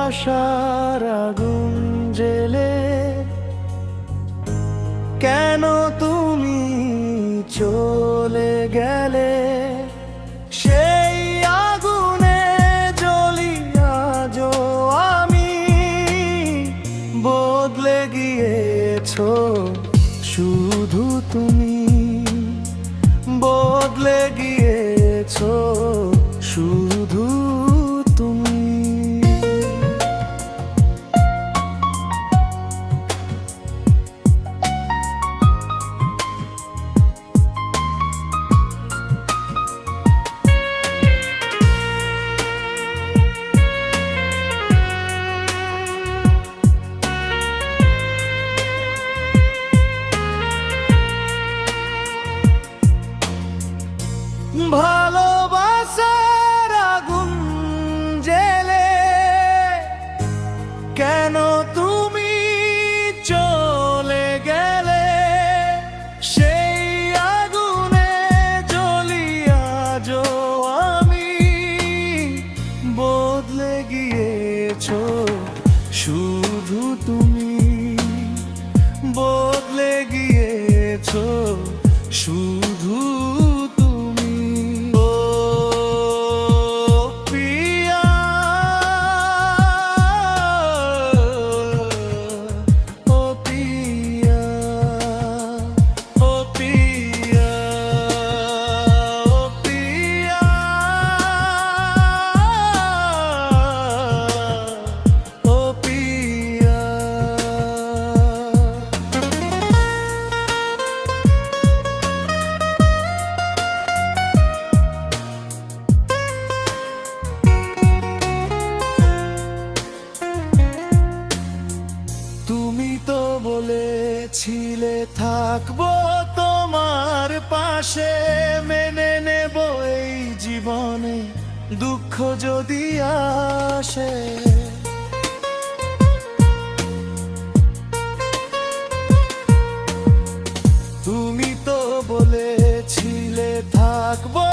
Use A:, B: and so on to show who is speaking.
A: ভালোবাসার আগুন জেলে কেন তুমি চলে গেলে? সেই আগুনে জ্বলি আজও আমি, বদলে গিয়েছো শুধু তুমি, বদলে গিয়েছো শুধু তুমি। ভালোবাসার আগুন জেলে কেন তুমি চলে গেলে? সেই আগুনে জ্বলি আজও আমি, বদলে গিয়েছো শুধু তুমি, বদলে গিয়েছো শুধু তুমি। ও পিয়া, ও পিয়া, ও পিয়া, ও পিয়া, ও পিয়া। তুমি তো বলেছিলে থাকবো তোমার পাশে, মেনে নেব এই জীবনে দুঃখ যদি আসে। তুমি তো বলেছিলে থাকবো